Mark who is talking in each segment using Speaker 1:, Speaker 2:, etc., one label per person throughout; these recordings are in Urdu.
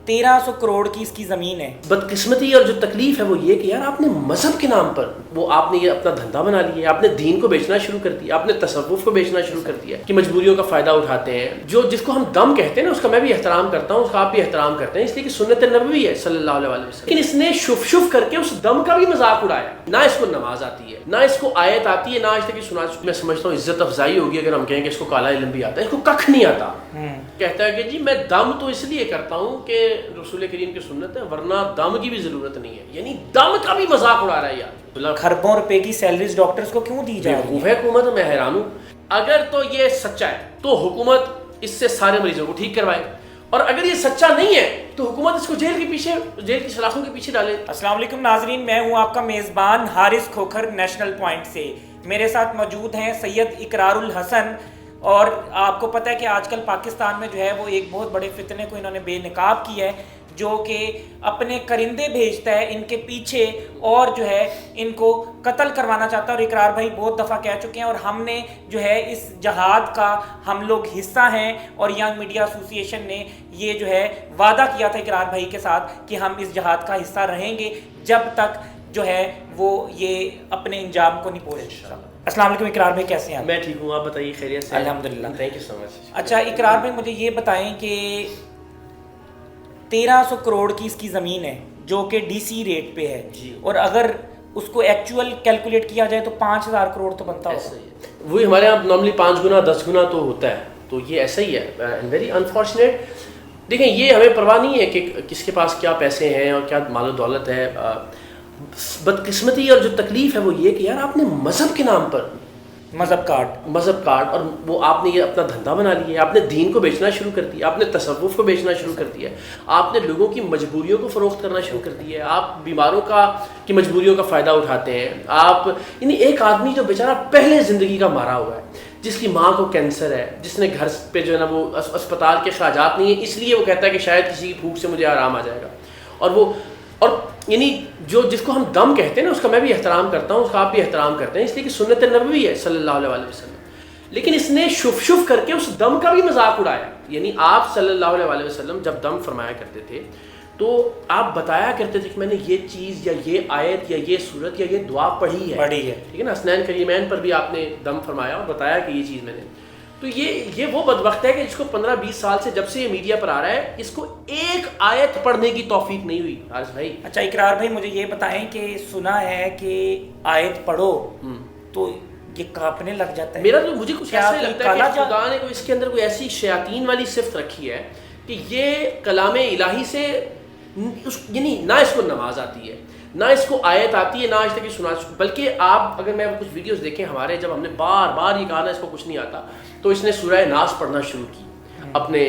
Speaker 1: 1300 کروڑ کی اس کی زمین ہے.
Speaker 2: بدقسمتی اور جو تکلیف ہے وہ یہ کہ یار آپ نے مذہب کے نام پر وہ آپ نے یہ اپنا دھندا بنا لیا ہے, آپ نے دین کو بیچنا شروع کر دیا, آپ نے تصوف کو بیچنا شروع کر دیا کہ مجبوریوں کا فائدہ اٹھاتے ہیں. جس کو ہم دم کہتے ہیں نا, اس کا میں بھی احترام کرتا ہوں, اس کا آپ بھی احترام کرتے ہیں, اس لیے کہ سنت نبوی ہے صلی اللہ علیہ وسلم. لیکن اس نے شف شف کر کے اس دم کا بھی مذاق اڑایا. نہ اس کو نماز آتی ہے, نہ اس کو آیت آتی ہے, نہ آج تک سنا. میں سمجھتا ہوں عزت افزائی ہوگی اگر ہم کہیں کہ اس کو کالا علم بھی آتا ہے. اس کو ککھ نہیں آتا. کہتا ہے کہ جی میں دم تو اس لیے کرتا ہوں کہ رسول کریم کی سنت ہے, ورنہ دم کی بھی ضرورت نہیں ہے. یعنی دم کا بھی مذاق اڑا رہا ہے یار.
Speaker 1: خربوں روپے کی سیلریز ڈاکٹرز کو کیوں دی جا رہی ہے
Speaker 2: حکومت؟ میں حیران ہوں. اگر تو یہ سچا ہے تو حکومت اس سے سارے مریضوں کو ٹھیک کروائے, اور اگر یہ سچا نہیں ہے تو حکومت اس کو جیل کی سلاخوں کے پیچھے ڈالے.
Speaker 1: السلام علیکم ناظرین, میں ہوں آپ کا میزبان حارث کھوکھر نیشنل پوائنٹ سے. میرے ساتھ موجود ہیں سید اقرار الحسن, اور آپ کو پتہ ہے کہ آج کل پاکستان میں جو ہے وہ ایک بہت بڑے فتنے کو انہوں نے بے نقاب کیا ہے, جو کہ اپنے کرندے بھیجتا ہے ان کے پیچھے اور جو ہے ان کو قتل کروانا چاہتا ہے. اور اقرار بھائی بہت دفعہ کہہ چکے ہیں, اور ہم نے جو ہے اس جہاد کا ہم لوگ حصہ ہیں, اور ینگ میڈیا ایسوسی ایشن نے یہ جو ہے وعدہ کیا تھا اقرار بھائی کے ساتھ کہ ہم اس جہاد کا حصہ رہیں گے جب تک جو ہے وہ یہ اپنے انجام کو نہیں پہنچے. السلام علیکم اقرار بھائی, کیسے ہیں؟
Speaker 2: میں ٹھیک ہوں, آپ بتائیے خیریت سے؟
Speaker 1: الحمدللہ.
Speaker 2: تھینک یو سو مچ.
Speaker 1: اچھا اقرار بھائی مجھے یہ بتائیں کہ 1300 کروڑ کی اس کی زمین ہے جو کہ ڈی سی ریٹ پہ ہے, اور اگر اس کو ایکچوئل کیلکولیٹ کیا جائے تو 5000 کروڑ تو بنتا ہوگا.
Speaker 2: وہی ہمارے یہاں نارملی 5 گنا 10 گنا تو ہوتا ہے, تو یہ ایسا ہی ہے. Very unfortunate. دیکھیں یہ ہمیں پرواہ نہیں ہے کہ کس کے پاس کیا پیسے ہیں اور کیا مال و دولت ہے. بدقسمتی اور جو تکلیف ہے وہ یہ کہ یار آپ نے مذہب کے نام پر مذہب کارڈ اور وہ آپ نے یہ اپنا دھندا بنا لیا ہے. آپ نے دین کو بیچنا شروع کر دیا, آپ نے تصوف کو بیچنا شروع کر دیا, آپ نے لوگوں کی مجبوریوں کو فروخت کرنا شروع کر دیا ہے. آپ بیماروں کی مجبوریوں کا فائدہ اٹھاتے ہیں. آپ یعنی ایک آدمی جو بیچارہ پہلے زندگی کا مارا ہوا ہے, جس کی ماں کو کینسر ہے, جس نے گھر پہ جو ہے نا وہ اسپتال کے اخراجات نہیں ہیں, اس لیے وہ کہتا ہے کہ شاید کسی کی پھوک سے مجھے آرام آ جائے گا. اور یعنی جس کو ہم دم کہتے ہیں نا, اس کا میں بھی احترام کرتا ہوں, اس کا آپ بھی احترام کرتے ہیں, اس لیے کہ سنت نبوی ہے صلی اللہ علیہ وسلم. لیکن اس نے شف شف کر کے اس دم کا بھی مذاق اڑایا. یعنی آپ صلی اللہ علیہ وسلم جب دم فرمایا کرتے تھے تو آپ بتایا کرتے تھے کہ میں نے یہ چیز یا یہ آیت یا یہ سورت یا یہ دعا پڑھی ہے, ٹھیک ہے نا. حسنین کریمین پر بھی آپ نے دم فرمایا اور بتایا کہ یہ چیز میں نے. تو یہ وہ بدبخت ہے کہ جس کو 15-20 سال سے جب سے یہ میڈیا پر آ رہا ہے, اس کو ایک آیت پڑھنے کی توفیق نہیں ہوئی. حارث بھائی
Speaker 1: اچھا اقرار بھائی مجھے یہ بتائیں کہ سنا ہے کہ آیت پڑھو تو یہ کانپنے لگ جاتا ہے.
Speaker 2: میرا تو مجھے کچھ ایسا لگتا ہے کہ خدا نے کوئی اس کے اندر کوئی ایسی شیاطین والی صفت رکھی ہے کہ یہ کلام الہی سے یعنی نہ اس کو نماز آتی ہے, نہ اس کو آیت آتی ہے, نہ آج تک یہ سنا. بلکہ آپ اگر میں کچھ ویڈیوز دیکھیں ہمارے, جب ہم نے بار بار یہ کہا نا اس کو کچھ نہیں آتا, تو اس نے سورہ ناس پڑھنا شروع کی اپنے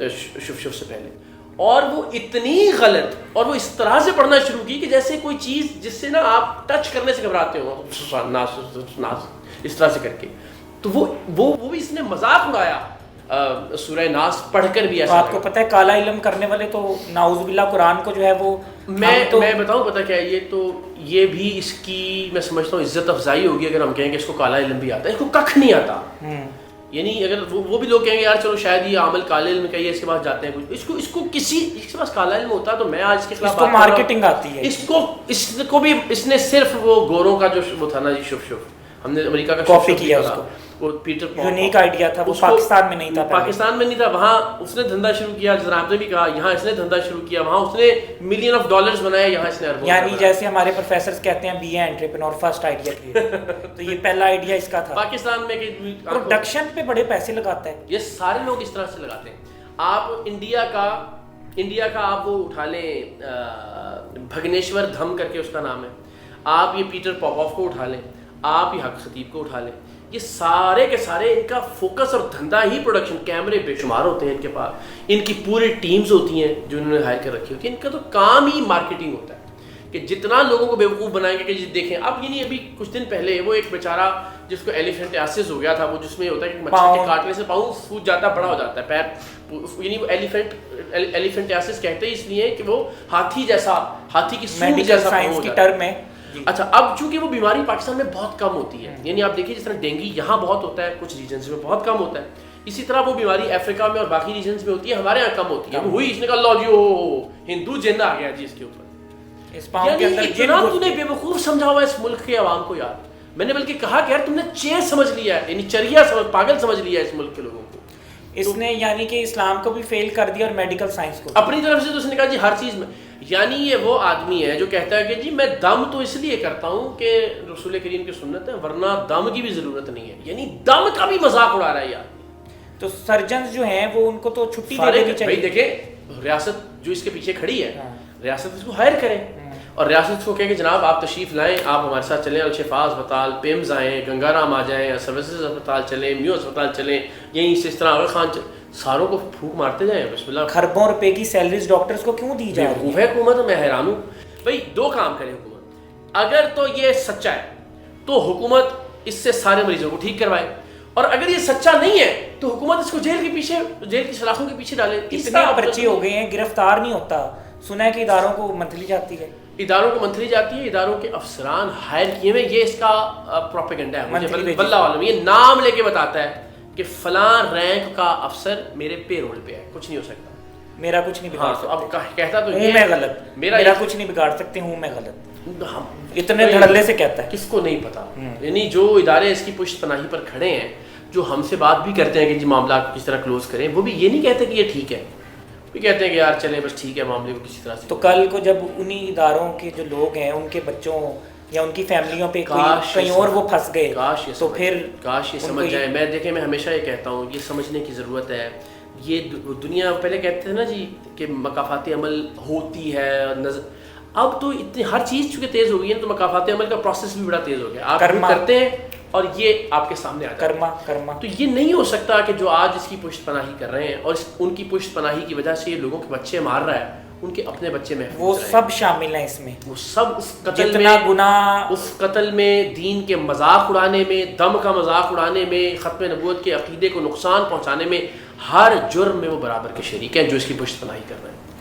Speaker 2: شف شف سے پہلے, اور وہ اتنی غلط اور وہ اس طرح سے پڑھنا شروع کی کہ جیسے کوئی چیز جس سے نا آپ ٹچ کرنے سے گھبراتے ہو, ناس اس طرح سے کر کے. تو وہ بھی اس نے مذاق اڑایا سورہ ناس پڑھ کر بھی. ایسا
Speaker 1: آپ کو پتہ ہے کالا علم کرنے والے تو نعوذ باللہ قرآن کو جو ہے وہ
Speaker 2: میں بتاؤں پتہ کیا ہے, یہ بھی اس کی میں سمجھتا ہوں عزت افزائی ہوگی اگر ہم کہیں کہ اس کو کالا علم بھی آتا ہے. اس کو ککھ نہیں آتا. یعنی اگر وہ بھی لوگ کہیں گے یار چلو شاید یہ عمل کالے علم کا, یہ اس کے پاس جاتے ہیں کچھ, اس کو کسی کے پاس کالا علم ہوتا تو میں آج اس کے خلاف
Speaker 1: مارکیٹنگ آتی ہے.
Speaker 2: اس کو بھی اس نے صرف وہ گوروں کا جو وہ تھا نا جی شف ہم نے امریکہ کا
Speaker 1: کاپی کیا اس کو.
Speaker 2: وہ پیٹر
Speaker 1: یونیک آئیڈیا تھا, وہ پاکستان میں نہیں تھا.
Speaker 2: پاکستان میں نہیں تھا, وہاں اس نے دھندا شروع کیا, جناب نے بھی کہا یہاں اس نے دھندا شروع کیا, وہاں اس نے ملین آف ڈالرز بنائے, یہاں اس نے اربوں.
Speaker 1: یعنی جیسے ہمارے پروفیسرز کہتے ہیں be a entrepreneur first idea کیا, تو یہ پہلا آئیڈیا اس کا تھا.
Speaker 2: پاکستان میں
Speaker 1: پروڈکشن پہ بڑے پیسے لگاتا ہے.
Speaker 2: یہ سارے لوگ اس طرح سے لگاتے ہیں. آپ انڈیا کا آپ وہ اٹھا لیں, بھگنیشور دھم کر کے اس کا نام ہے, آپ یہ پیٹر پاپوف کو اٹھا لیں, آپ یہ حق خطیب کو اٹھا لیں, یہ سارے کے سارے ان کا فوکس اور دھندا ہی پروڈکشن. کیمرے بے شمار ہوتے ہیں ان کے پاس, ان کی پوری ٹیمز ہوتی ہیں جو انہوں نے ہائر کر رکھی ہوتی ہیں. ان کا تو کام ہی مارکیٹنگ ہوتا ہے کہ جتنا لوگوں کو بیوقوف بنائیں گے کہ جی دیکھیں. اب یعنی ابھی کچھ دن پہلے وہ ایک بیچارہ جس کو ایلیفینٹیاسس ہو گیا تھا, وہ جس میں ہوتا ہے کہ مچھر کے کاٹنے سے پاؤں پھوٹ جاتا ہے, بڑا ہو جاتا ہے پیر, یعنی وہ ایلیفینٹیاسس کہتے ہیں اس لیے کہ وہ ہاتھی کی سونڈ جیسا پاؤں ہوتا ہے. اچھا اب چونکہ وہ بیماری پاکستان میں بہت کم ہوتی ہے, یعنی آپ دیکھیے جس طرح ڈینگی یہاں بہت ہوتا ہے, کچھ ریجنز میں بہت کم ہوتا ہے, اسی طرح وہ بیماری افریقہ میں اور باقی ریجنز میں ہوتی ہے, ہمارے یہاں کم ہوتی ہے. ہوئی اس نے کہا اللہ جی او ہندو جن آ گیا جی اس کے اوپر.
Speaker 1: اس پاؤں کے اندر
Speaker 2: اتنا تو نے بے وقوف سمجھا ہوا اس ملک کے عوام کو یار. میں نے بلکہ کہا کہ یار تم نے چیر سمجھ لیا ہے, یعنی چریا سمجھ, پاگل سمجھ لیا ہے اس ملک کے لوگوں کو.
Speaker 1: اس نے یعنی کہ اسلام کو بھی فیل کر دیا اور میڈیکل سائنس کو
Speaker 2: اپنی طرف سے. تو اس نے کہا جی ہر چیز میں, یعنی یہ وہ آدمی ہے جو کہتا ہے کہ جی میں دم تو اس لیے کرتا ہوں کہ رسول کریم کی سنت ہے, ورنہ دم کی بھی ضرورت نہیں ہے. یعنی دم کا بھی مذاق اڑا رہا ہے یار.
Speaker 1: تو سرجنز جو ہیں وہ ان کو تو چھٹی دے دینی چاہیے.
Speaker 2: بھائی دیکھیں ریاست جو اس کے پیچھے کھڑی ہے, ریاست اس کو ہائر کرے اور ریاست کو کہے کہ جناب آپ تشریف لائیں, آپ ہمارے ساتھ چلیں, الشفا اسپتال, پیمز آئیں, گنگا رام آ جائیں, سروسز اسپتال چلیں, میو اسپتال چلیں, یہیں سے اس طرح آغا خان ساروں کو پھونک مارتے جائیں. بسم اللہ.
Speaker 1: خربوں روپے کی سیلریز ڈاکٹرز کو کیوں دی جائے؟
Speaker 2: بیوقوف ہے حکومت. میں حیران ہوں بھائی. دو کام کرے حکومت. اگر تو یہ سچا ہے تو حکومت اس سے سارے مریضوں کو ٹھیک کروائے, اور اگر یہ سچا نہیں ہے تو حکومت اس کو جیل کے پیچھے, جیل کی سلاخوں کے پیچھے ڈالے.
Speaker 1: اتنے پرچے ہو گئے ہیں, گرفتار نہیں ہوتا. سنا ہے کہ اداروں کو منتھلی جاتی ہے,
Speaker 2: اداروں کو منتھلی جاتی ہے, اداروں کے افسران ہائر کیے ہوئے. یہ اس کا پروپیگنڈا ہے, مجھے واللہ عالم یہ نام لے کے بتاتا ہے کہ فلاں رینک کا افسر میرے پے رول پہ ہے, کچھ نہیں ہو سکتا.
Speaker 1: میرا کچھ نہیں بگاڑ سکتے.
Speaker 2: اب کہتا تو
Speaker 1: ہوں میں غلط, میرا کچھ نہیں بگاڑ سکتے, ہوں میں غلط. اتنے دھڑلے سے کہتا ہے.
Speaker 2: کس کو نہیں پتا. یعنی جو ادارے اس کی پشت پناہی پر کھڑے ہیں, جو ہم سے بات بھی کرتے ہیں کہ جی معاملات کو کس طرح کلوز کریں, وہ بھی یہ نہیں کہتے کہ یہ ٹھیک ہے, وہ کہتے ہیں کہ یار چلیں بس ٹھیک ہے معاملے کو کسی طرح سے.
Speaker 1: تو کل کو جب انہی اداروں کے جو لوگ ہیں ان کے بچوں یا ان کی فیملیوں پہ کہیں اور وہ پھنس گئے تو پھر
Speaker 2: کاش یہ سمجھ جائے. میں دیکھیں میں ہمیشہ یہ کہتا ہوں یہ سمجھنے کی ضرورت ہے. یہ دنیا پہلے کہتے تھے نا جی کہ مکافات عمل ہوتی ہے, اب تو اتنی ہر چیز چونکہ تیز ہو گئی ہے تو مکافات عمل کا پروسیس بھی بڑا تیز ہو گیا. آپ کرتے ہیں اور یہ آپ کے سامنے آتا ہے
Speaker 1: کرما.
Speaker 2: تو یہ نہیں ہو سکتا کہ جو آج اس کی پشت پناہی کر رہے ہیں اور ان کی پشت پناہی کی وجہ سے یہ لوگوں کے بچے مار رہا ہے, ان کے اپنے بچے محفوظ
Speaker 1: وہ سب شامل ہیں اس میں.
Speaker 2: وہ سب اس قتل
Speaker 1: جتنا گناہ,
Speaker 2: اس قتل میں, دین کے مذاق اڑانے میں, دم کا مذاق اڑانے میں, ختم نبوت کے عقیدے کو نقصان پہنچانے میں, ہر جرم میں وہ برابر کے شریک ہیں جو اس کی پشت پناہی کر رہے ہیں.